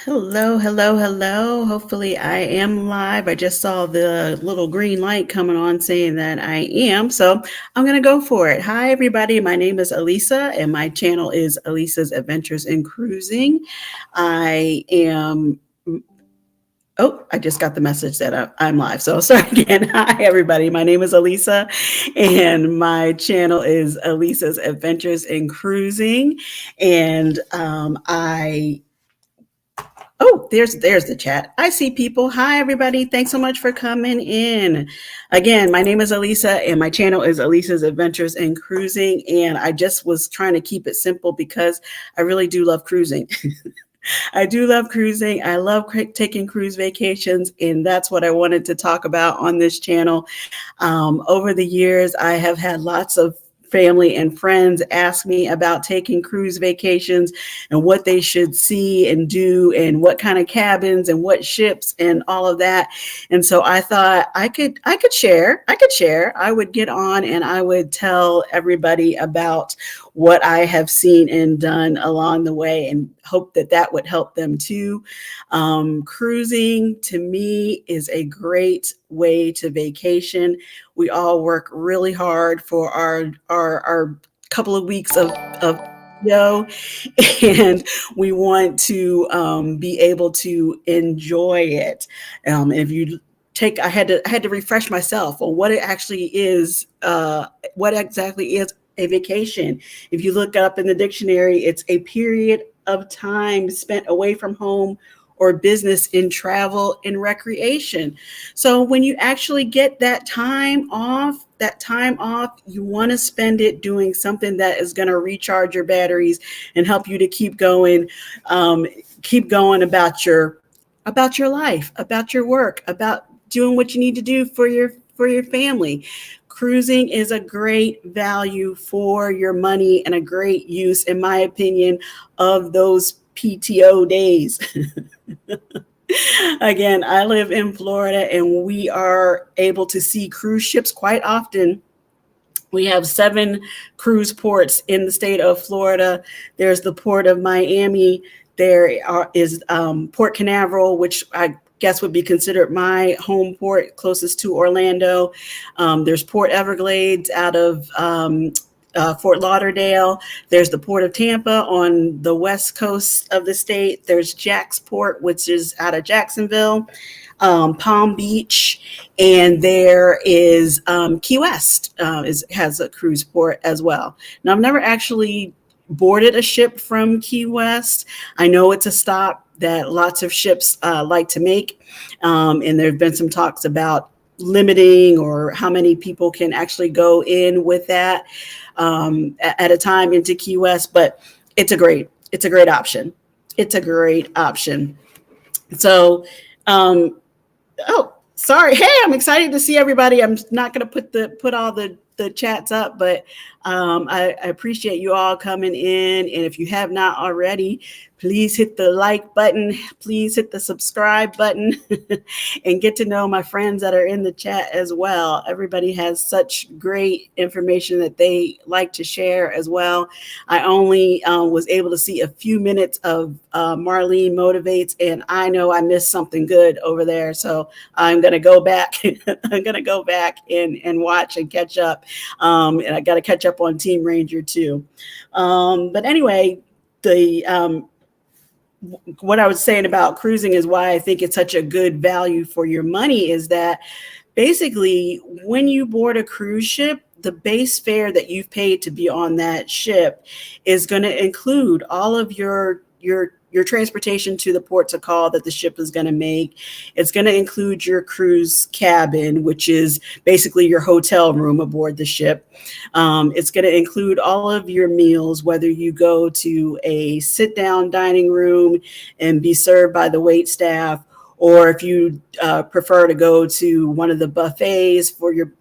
Hello, hello, hello. Hopefully, I am live. I just saw the little green light coming on saying that I am. So I'm going to go for it. Hi, everybody. My name is Alisa, and my channel is Alisa's Adventures in Cruising. I am. Oh, I just got the message that I'm live. So sorry again. Hi, everybody. My name is Alisa, and my channel is Alisa's Adventures in Cruising. And Oh, there's the chat. I see people. Hi, everybody. Thanks so much for coming in. Again, my name is Alisa, and my channel is Alisa's Adventures in Cruising. And I just was trying to keep it simple because I really do love cruising. I do love cruising. I love taking cruise vacations, and that's what I wanted to talk about on this channel. Over the years, I have had lots of family and friends ask me about taking cruise vacations and what they should see and do and what kind of cabins and what ships and all of that. And so I thought I could share. I would get on and I would tell everybody about what I have seen and done along the way and hope that that would help them too. Cruising to me is a great way to vacation. We all work really hard for our couple of weeks of yo, and we want to be able to enjoy it. If you take, I had to refresh myself on what it actually is. What exactly is a vacation? If you look up in the dictionary, it's a period of time spent away from home or business in travel and recreation. So when you actually get that time off, you want to spend it doing something that is going to recharge your batteries and help you to keep going about your life, about your work, about doing what you need to do for your family. Cruising is a great value for your money and a great use, in my opinion, of those PTO days. Again, I live in Florida and we are able to see cruise ships quite often. We have 7 cruise ports in the state of Florida. There's the port of Miami. Is Port Canaveral, which I guess would be considered my home port, closest to Orlando. There's Port Everglades out of Fort Lauderdale. There's the Port of Tampa on the west coast of the state. There's Jacksport, which is out of Jacksonville, Palm Beach, and there is Key West has a cruise port as well. Now, I've never actually boarded a ship from Key West. I know it's a stop that lots of ships like to make, and there have been some talks about limiting or how many people can actually go in with that at a time into Key West, but it's a great option. It's a great option. So, oh, sorry. Hey, I'm excited to see everybody. I'm not going to put all the chats up, but I appreciate you all coming in. And if you have not already, please hit the like button. Please hit the subscribe button and get to know my friends that are in the chat as well. Everybody has such great information that they like to share as well. I only was able to see a few minutes of Marlene Motivates, and I know I missed something good over there. So I'm going to go back. I'm going to go back and watch and catch up. And I got to catch up on Team Ranger too. But anyway, what I was saying about cruising is why I think it's such a good value for your money is that basically when you board a cruise ship, the base fare that you've paid to be on that ship is going to include all of your transportation to the port to call that the ship is going to make. It's going to include your cruise cabin, which is basically your hotel room aboard the ship. It's going to include all of your meals, whether you go to a sit-down dining room and be served by the wait staff, or if you prefer to go to one of the buffets for your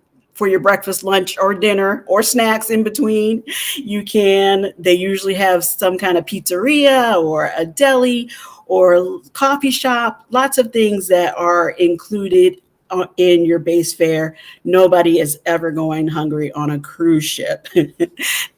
breakfast, lunch, or dinner, or snacks in between, you can. They usually have some kind of pizzeria or a deli or coffee shop, lots of things that are included in your base fare. Nobody is ever going hungry on a cruise ship.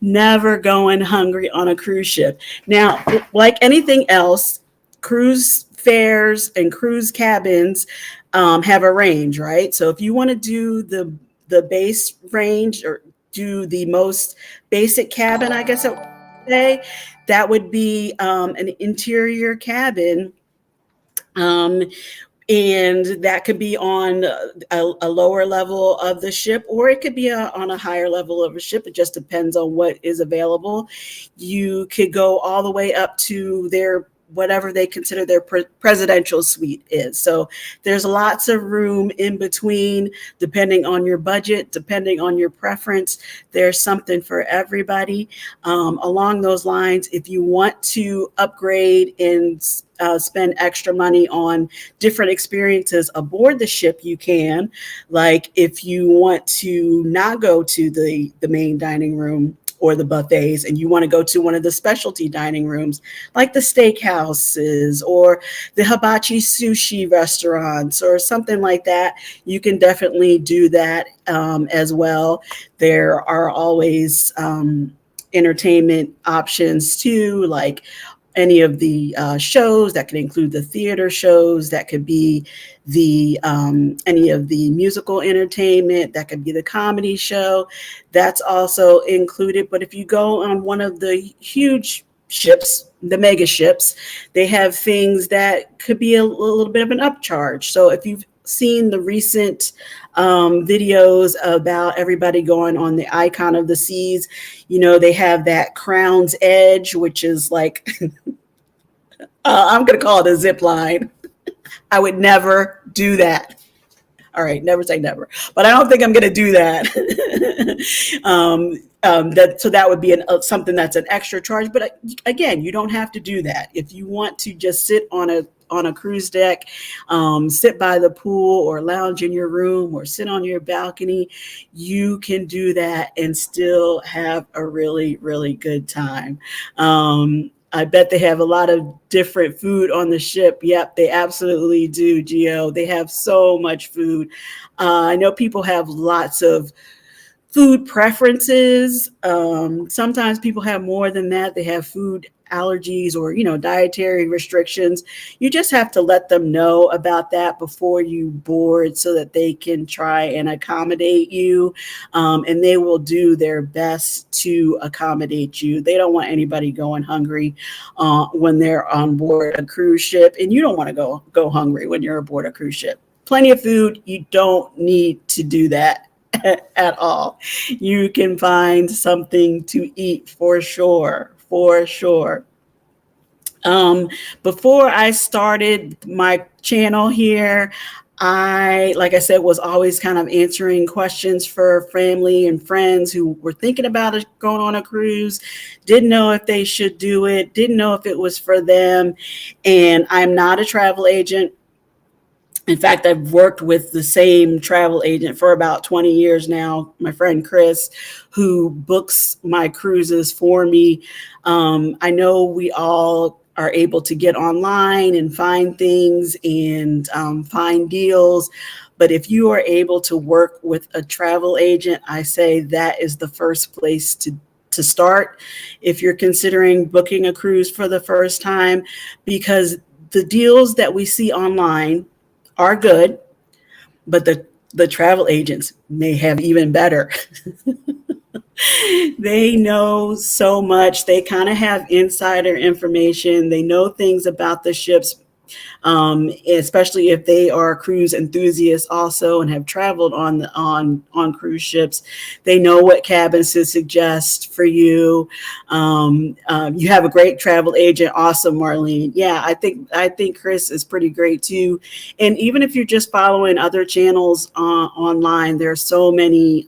Never going hungry on a cruise ship. Now, like anything else, cruise fares and cruise cabins have a range, right? So if you want to do the base range or do the most basic cabin, I guess I would say, that would be an interior cabin. Um, and that could be on a lower level of the ship, or it could be on a higher level of a ship. It just depends on what is available. You could go all the way up to their whatever they consider their presidential suite is. So there's lots of room in between, depending on your budget, depending on your preference. There's something for everybody. Along those lines, if you want to upgrade and spend extra money on different experiences aboard the ship, you can. Like if you want to not go to the main dining room or the buffets, and you want to go to one of the specialty dining rooms like the steakhouses or the hibachi sushi restaurants or something like that, you can definitely do that as well. There are always entertainment options too, like any of the shows. That could include the theater shows, that could be the any of the musical entertainment, that could be the comedy show. That's also included. But if you go on one of the huge ships, the mega ships, they have things that could be a little bit of an upcharge. So if you've seen the recent videos about everybody going on the Icon of the Seas, you know, they have that Crown's Edge, which is like, I'm going to call it a zip line. I would never do that. All right, never say never, but I don't think I'm going to do that. So that would be something that's an extra charge. But again, you don't have to do that. If you want to just sit on a cruise deck, sit by the pool or lounge in your room or sit on your balcony, you can do that and still have a really, really good time. I bet they have a lot of different food on the ship. Yep, they absolutely do, Gio. They have so much food. I know people have lots of food preferences. Sometimes people have more than that. They have food allergies or, you know, dietary restrictions. You just have to let them know about that before you board so that they can try and accommodate you. And they will do their best to accommodate you. They don't want anybody going hungry when they're on board a cruise ship. And you don't want to go hungry when you're aboard a cruise ship. Plenty of food. You don't need to do that at all. You can find something to eat for sure. Before I started my channel here, like I said, was always kind of answering questions for family and friends who were thinking about going on a cruise, didn't know if they should do it, didn't know if it was for them. And I'm not a travel agent. In fact, I've worked with the same travel agent for about 20 years now, my friend Chris, who books my cruises for me. I know we all are able to get online and find things and find deals. But if you are able to work with a travel agent, I say that is the first place to start if you're considering booking a cruise for the first time, because the deals that we see online are good, but the travel agents may have even better. They know so much. They kind of have insider information. They know things about the ships, especially if they are cruise enthusiasts also and have traveled on cruise ships. They know what cabins to suggest for you. You have a great travel agent. Awesome, Marlene. Yeah, I think Chris is pretty great too. And even if you're just following other channels online, there are so many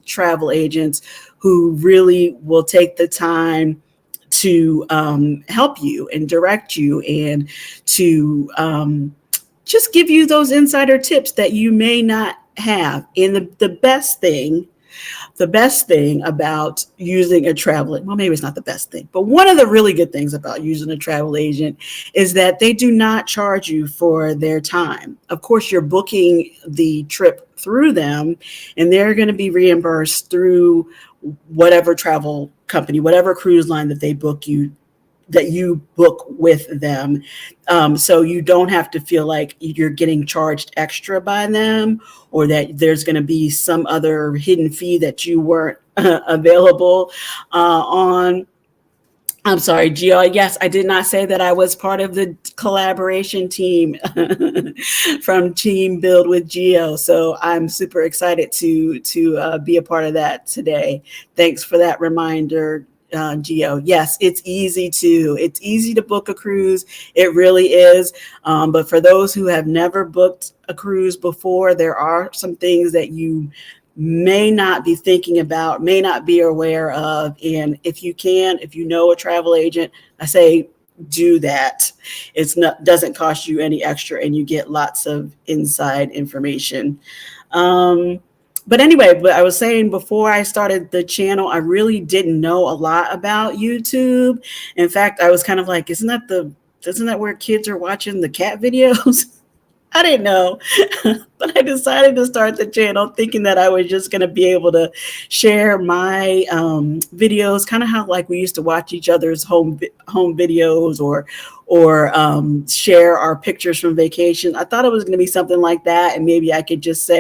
travel agents who really will take the time to help you and direct you and to just give you those insider tips that you may not have. And the best thing about using a travel, well, maybe it's not the best thing, but one of the really good things about using a travel agent is that they do not charge you for their time. Of course, you're booking the trip through them, and they're going to be reimbursed through whatever travel company, whatever cruise line that they book you book with them. So you don't have to feel like you're getting charged extra by them, or that there's going to be some other hidden fee that you weren't available on. I'm sorry, Gio. Yes, I did not say that I was part of the collaboration team from Team Build with Gio. So I'm super excited to be a part of that today. Thanks for that reminder, Gio. Yes, it's easy to book a cruise. It really is. But for those who have never booked a cruise before, there are some things that you may not be thinking about, may not be aware of. And if you know a travel agent, I say do that. Doesn't cost you any extra, and you get lots of inside information. But anyway, but I was saying, before I started the channel, I really didn't know a lot about YouTube. In fact, I was kind of like, isn't that where kids are watching the cat videos? I didn't know, but I decided to start the channel thinking that I was just going to be able to share my videos, kind of how like we used to watch each other's home videos, or share our pictures from vacation. I thought it was going to be something like that, and maybe I could just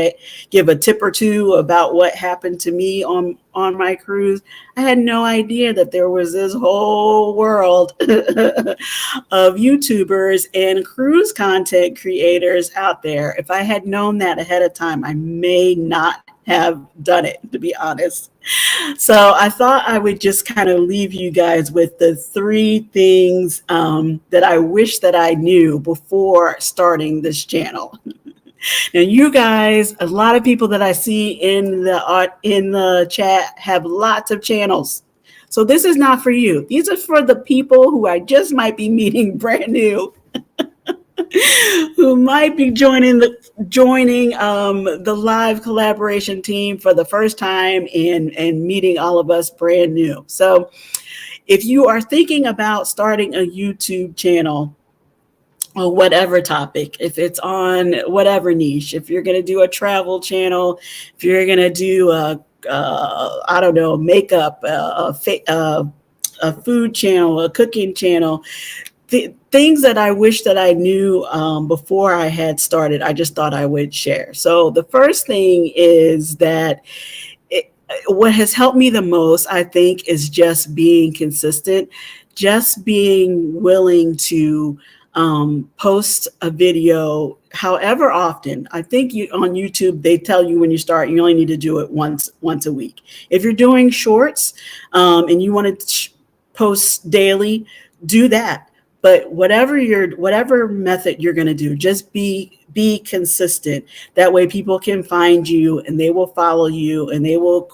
give a tip or two about what happened to me on my cruise. I had no idea that there was this whole world of YouTubers and cruise content creators out there. If I had known that ahead of time, I may not have done it, to be honest. So I thought I would just kind of leave you guys with the 3 things that I wish that I knew before starting this channel. Now, you guys, a lot of people that I see in the chat have lots of channels. So this is not for you. These are for the people who I just might be meeting brand new, who might be joining the live collaboration team for the first time, and meeting all of us brand new. So if you are thinking about starting a YouTube channel, or whatever topic, if it's on whatever niche, if you're going to do a travel channel, if you're going to do I don't know, makeup, a food channel, a cooking channel, things that I wish that I knew before I had started, I just thought I would share. So the first thing is that what has helped me the most, I think, is just being consistent, just being willing to post a video however often. I think on YouTube, they tell you when you start, you only need to do it once a week. If you're doing shorts and you want to post daily, do that. But whatever method you're going to do, just be consistent. That way people can find you, and they will follow you, and they will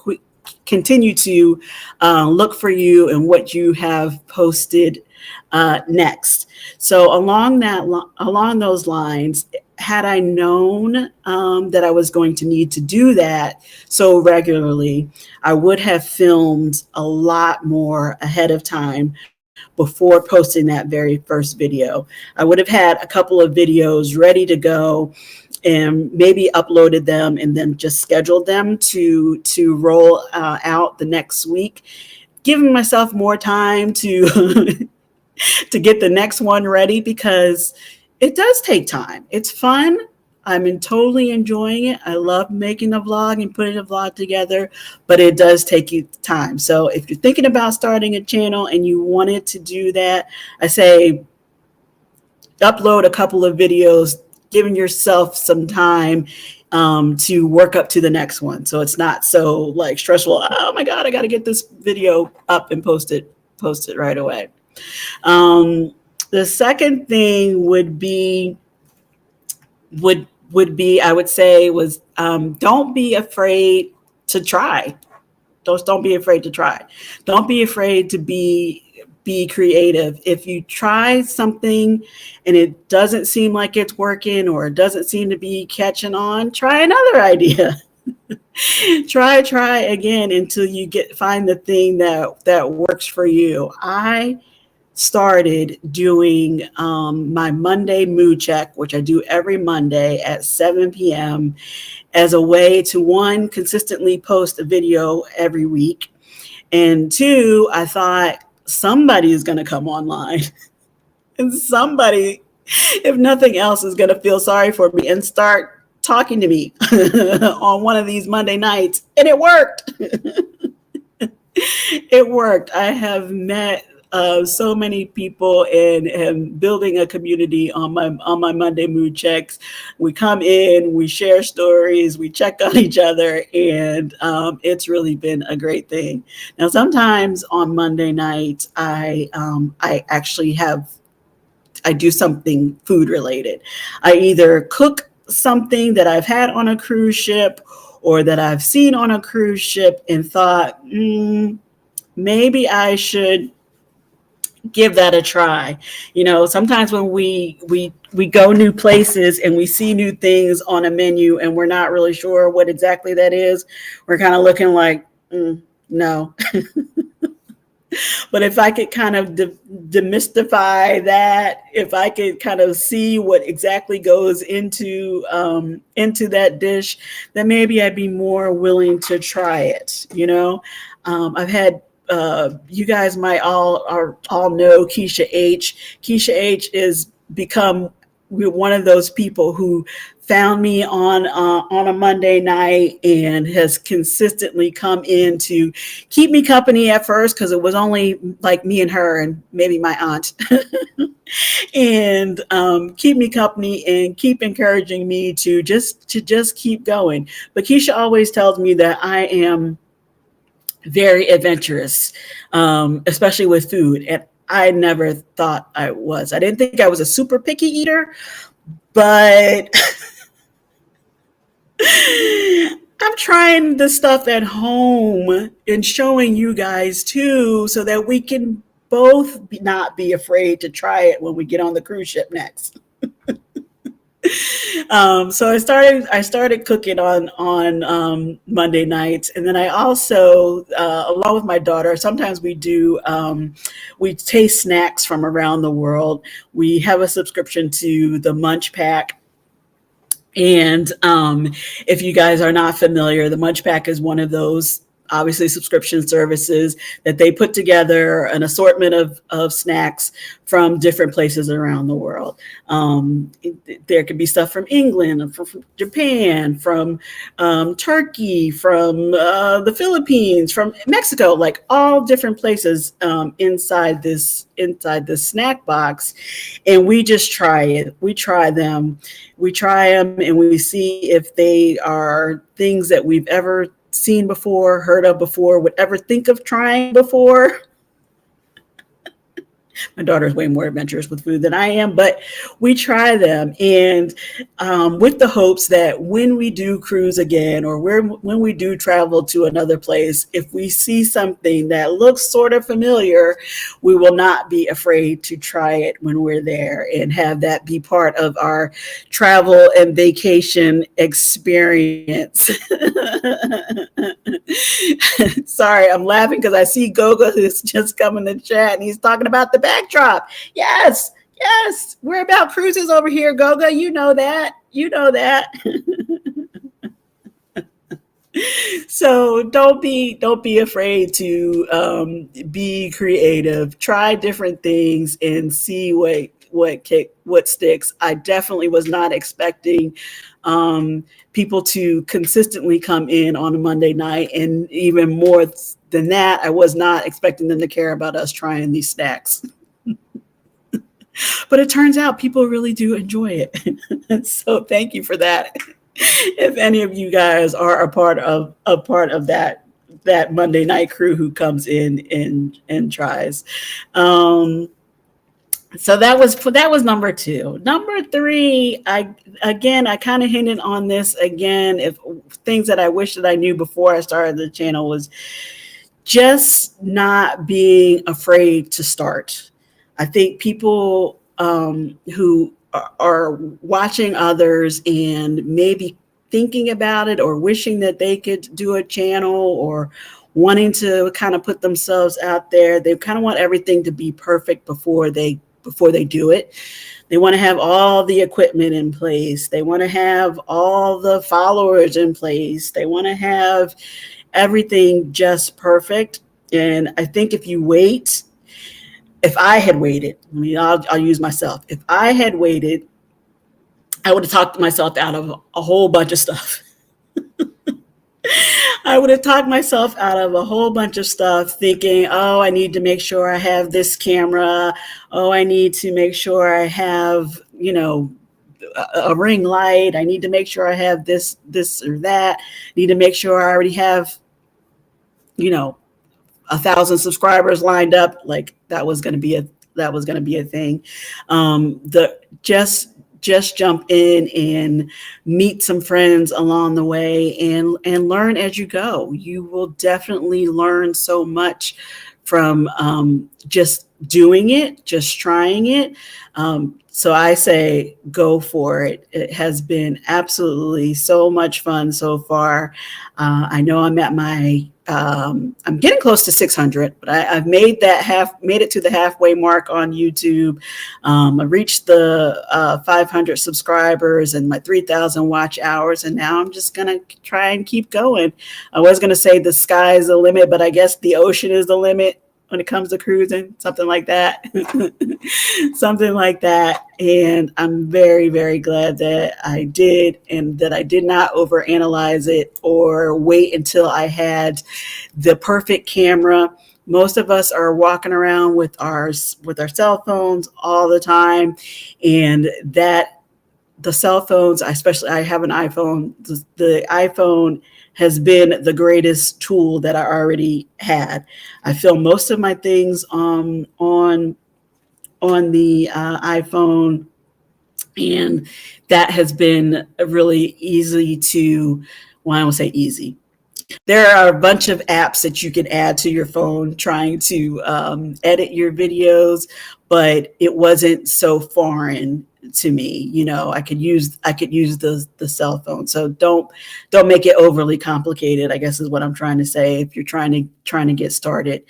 continue to look for you and what you have posted next. So along those lines, had I known that I was going to need to do that so regularly, I would have filmed a lot more ahead of time before posting that very first video. I would have had a couple of videos ready to go, and maybe uploaded them and then just scheduled them to roll out the next week, giving myself more time to to get the next one ready, because it does take time. It's fun. I'm totally enjoying it. I love making a vlog and putting a vlog together, but it does take you time. So if you're thinking about starting a channel and you wanted to do that, I say upload a couple of videos, giving yourself some time to work up to the next one. So it's not so like stressful. Oh my God, I got to get this video up and post it right away. The second thing would be, I would say, was don't be afraid to try. Don't be afraid to try. Don't be afraid to be creative. If you try something and it doesn't seem like it's working, or it doesn't seem to be catching on, try another idea. try again until you find the thing that works for you. I started doing my Monday mood check, which I do every Monday at 7 p.m. as a way to, 1, consistently post a video every week, and 2, I thought somebody is going to come online and somebody, if nothing else, is going to feel sorry for me and start talking to me on one of these Monday nights. And it worked. It worked. I have met so many people and building a community on my Monday mood checks. We come in, we share stories, we check on each other, and it's really been a great thing. Now, sometimes on Monday nights, I actually I do something food related. I either cook something that I've had on a cruise ship or that I've seen on a cruise ship and thought, maybe I should give that a try. You know, sometimes when we go new places and we see new things on a menu and we're not really sure what exactly that is, we're kind of looking like, no. But if I could kind of demystify that, if I could kind of see what exactly goes into that dish, then maybe I'd be more willing to try it. You know, I've had you guys might all know Keisha H. Keisha H is become one of those people who found me on a Monday night and has consistently come in to keep me company at first, because it was only like me and her and maybe my aunt, and keep me company and keep encouraging me to just keep going. But Keisha always tells me that I am very adventurous, especially with food. And I never thought I was. I didn't think I was a super picky eater, but I'm trying the stuff at home and showing you guys too, so that we can both not be afraid to try it when we get on the cruise ship next. So I started cooking on Monday nights, and then I also, along with my daughter, sometimes we taste snacks from around the world. We have a subscription to the Munch Pack. And if you guys are not familiar, the Munch Pack is one of those obviously subscription services that they put together an assortment of snacks from different places around the world. There could be stuff from England, from Japan, from Turkey, from the Philippines, from Mexico, like all different places inside this snack box. And we just try it. We try them, and we see if they are things that we've ever seen before, heard of before, would ever think of trying before. My daughter's way more adventurous with food than I am, but we try them, and with the hopes that when we do cruise again, or when we do travel to another place, if we see something that looks sort of familiar, we will not be afraid to try it when we're there and have that be part of our travel and vacation experience. Sorry, I'm laughing because I see Gogo who's just come in the chat and he's talking about the backdrop. Yes, we're about cruises over here, Gogo. You know that. So don't be afraid to be creative. Try different things and see what sticks. I definitely was not expecting people to consistently come in on a Monday night, and even more than that, I was not expecting them to care about us trying these snacks. But it turns out people really do enjoy it. So thank you for that. If any of you guys are a part of that Monday night crew who comes in and tries. So that was number 2. Number 3, I kind of hinted on this again. If things that I wish that I knew before I started the channel was just not being afraid to start. I think people who are watching others and maybe thinking about it or wishing that they could do a channel or wanting to kind of put themselves out there, they kind of want everything to be perfect before they do it. They want to have all the equipment in place. They want to have all the followers in place. They want to have everything just perfect. And I think if you wait if I had waited, I mean, I'll use myself. If I had waited, I would have talked myself out of a whole bunch of stuff. I would have talked myself out of a whole bunch of stuff thinking, oh, I need to make sure I have this camera. Oh, I need to make sure I have, a ring light. I need to make sure I have this or that. I need to make sure I already have, 1,000 subscribers lined up. Like that was going to be a thing. The just jump in and meet some friends along the way and learn as you go. You will definitely learn so much from just doing it, just trying it. So I say go for it. It has been absolutely so much fun so far. I know I'm at I'm getting close to 600, but I've made it to the halfway mark on YouTube. I reached the 500 subscribers and my 3,000 watch hours, and now I'm just gonna try and keep going. I was gonna say the sky is the limit, but I guess the ocean is the limit when it comes to cruising, something like that. Something like that. And I'm very, very glad that I did, and that I did not overanalyze it or wait until I had the perfect camera. Most of us are walking around with our cell phones all the time, and that the cell phones, especially I have an iPhone, the iPhone has been the greatest tool that I already had. I film most of my things on the iPhone, and that has been really easy to, well, I won't say easy. There are a bunch of apps that you can add to your phone trying to edit your videos, but it wasn't so foreign to me. I could use the cell phone. So don't make it overly complicated, I guess is what I'm trying to say. If you're trying to get started,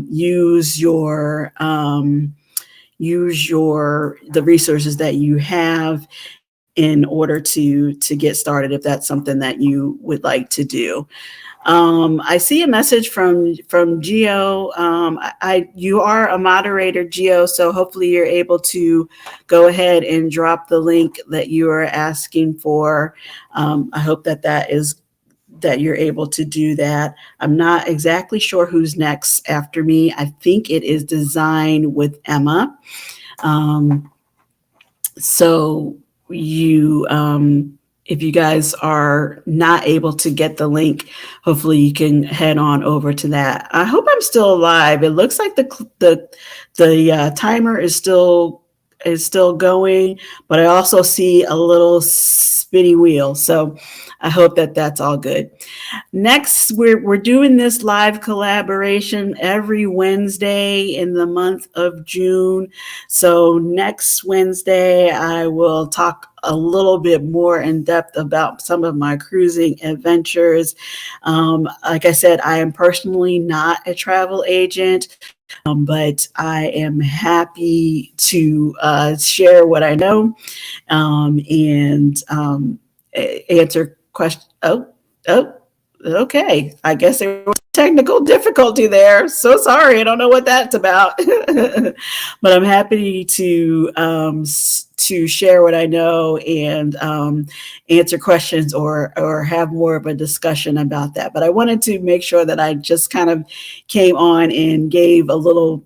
use the resources that you have in order to get started, if that's something that you would like to do. I see a message from Gio. You are a moderator, Gio, so hopefully you're able to go ahead and drop the link that you are asking for. I hope that you're able to do that. I'm not exactly sure who's next after me. I think it is Design with Emma. So if you guys are not able to get the link, hopefully you can head on over to that. I hope I'm still alive. It looks like the timer is still going, but I also see a little spinny wheel. So I hope that that's all good. Next, we're doing this live collaboration every Wednesday in the month of June. So next Wednesday, I will talk a little bit more in depth about some of my cruising adventures. Like I said, I am personally not a travel agent, but I am happy to share what I know and answer questions. Oh, okay. I guess there was technical difficulty there. So sorry. I don't know what that's about. But I'm happy to share what I know and answer questions or have more of a discussion about that. But I wanted to make sure that I just kind of came on and gave a little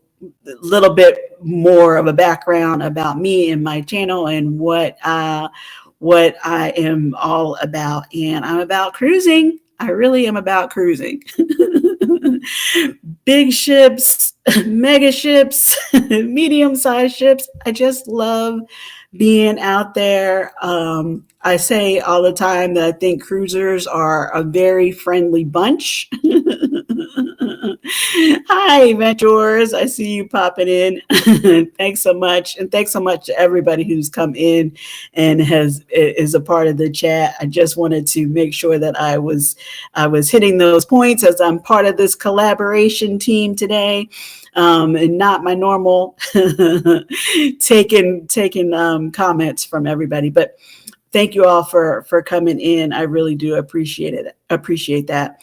bit more of a background about me and my channel and what I am all about. And I'm about cruising. I really am about cruising. Big ships, mega ships, medium-sized ships. I just love being out there. I say all the time that I think cruisers are a very friendly bunch. Hi, Mentors. I see you popping in. Thanks so much. And thanks so much to everybody who's come in and is a part of the chat. I just wanted to make sure that I was hitting those points as I'm part of this collaboration team today. And not my normal taking comments from everybody. But thank you all for coming in. I really do appreciate that.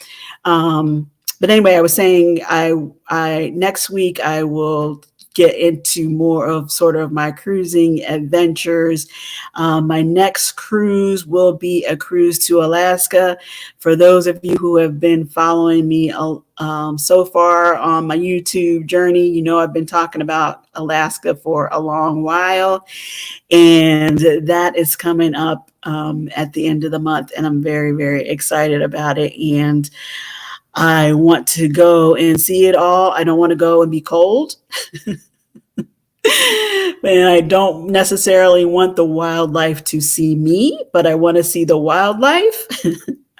But anyway, I was saying I next week I will get into more of sort of my cruising adventures. My next cruise will be a cruise to Alaska. For those of you who have been following me so far on my YouTube journey, you know I've been talking about Alaska for a long while, and that is coming up at the end of the month, and I'm very, very excited about it. And I want to go and see it all. I don't want to go and be cold. And I don't necessarily want the wildlife to see me, but I want to see the wildlife.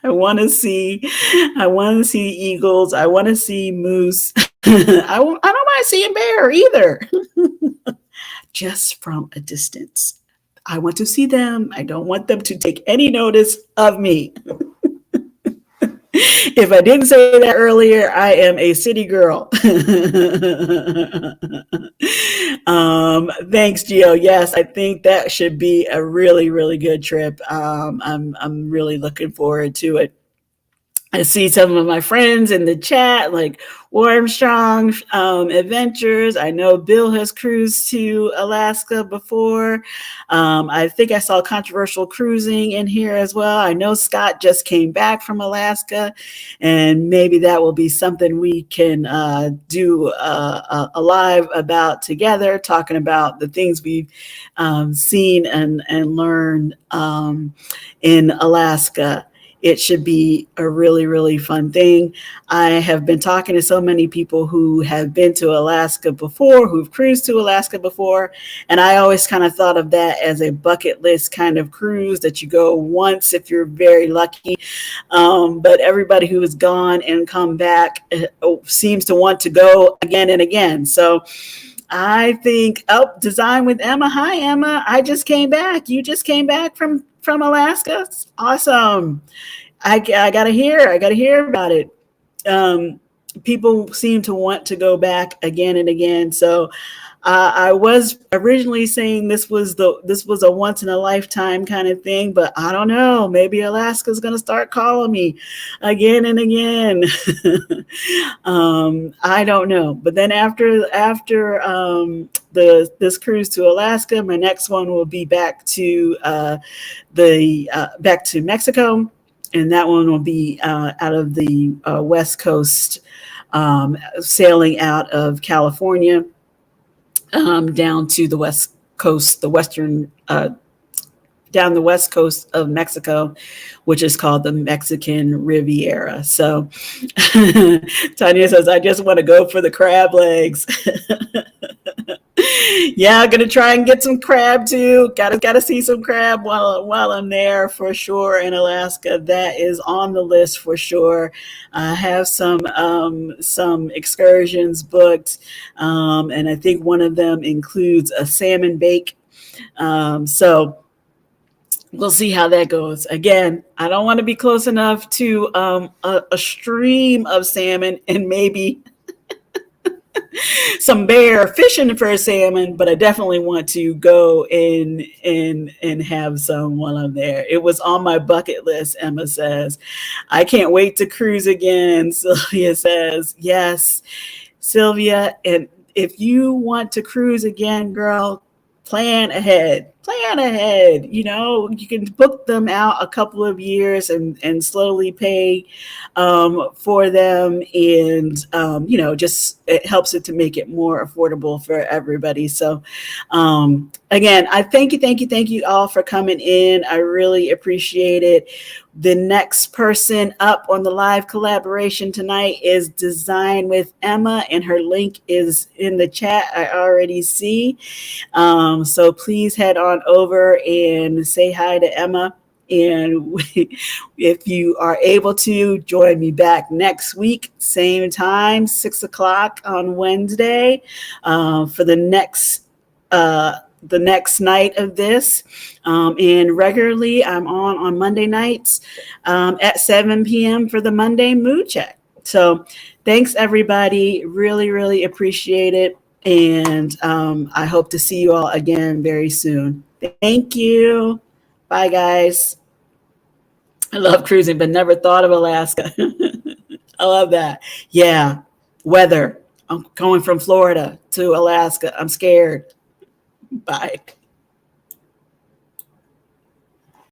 I want to see eagles. I want to see moose. I don't mind seeing bear either. Just from a distance. I want to see them. I don't want them to take any notice of me. If I didn't say that earlier, I am a city girl. Thanks, Gio. Yes, I think that should be a really, really good trip. I'm really looking forward to it. I see some of my friends in the chat, like Armstrong Adventures. I know Bill has cruised to Alaska before. I think I saw Controversial Cruising in here as well. I know Scott just came back from Alaska, and maybe that will be something we can do a live about together, talking about the things we've seen and learned in Alaska. It should be a really, really fun thing. I have been talking to so many people who have been to Alaska before, who've cruised to Alaska before. And I always kind of thought of that as a bucket list kind of cruise that you go once if you're very lucky. But everybody who has gone and come back seems to want to go again and again. So I think, Design with Emma. Hi, Emma. I just came back. You just came back from Alaska. Awesome. I gotta hear about it. People seem to want to go back again and again. So I was originally saying this was a once in a lifetime kind of thing, but I don't know. Maybe Alaska's going to start calling me again and again. I don't know. But then after this cruise to Alaska, my next one will be back to back to Mexico, and that one will be out of the West Coast, sailing out of California. Down to the West Coast, down the West Coast of Mexico, which is called the Mexican Riviera. So Tanya says, I just want to go for the crab legs. Yeah, I'm gonna try and get some crab too. Gotta see some crab while I'm there for sure in Alaska. That is on the list for sure. I have some excursions booked, and I think one of them includes a salmon bake. So we'll see how that goes. Again, I don't want to be close enough to a stream of salmon and maybe some bear fishing for a salmon, but I definitely want to go and have some while I'm there. It was on my bucket list, Emma says. I can't wait to cruise again, Sylvia says. Yes, Sylvia, and if you want to cruise again, girl, plan ahead. You know, you can book them out a couple of years and slowly pay for them. And, you know, just it helps it to make it more affordable for everybody. So, again, I thank you all for coming in. I really appreciate it. The next person up on the live collaboration tonight is Design with Emma, and her link is in the chat. I already see. So please head on over and say hi to Emma. And if you are able to, join me back next week, same time, 6:00 on Wednesday, for the next night of this. And regularly I'm on Monday nights at 7 p.m. for the Monday Mood Check. So thanks, everybody. Really, really appreciate it. And I hope to see you all again very soon. Thank you. Bye, guys. I love cruising, but never thought of Alaska. I love that. Yeah, weather. I'm going from Florida to Alaska. I'm scared. Bye.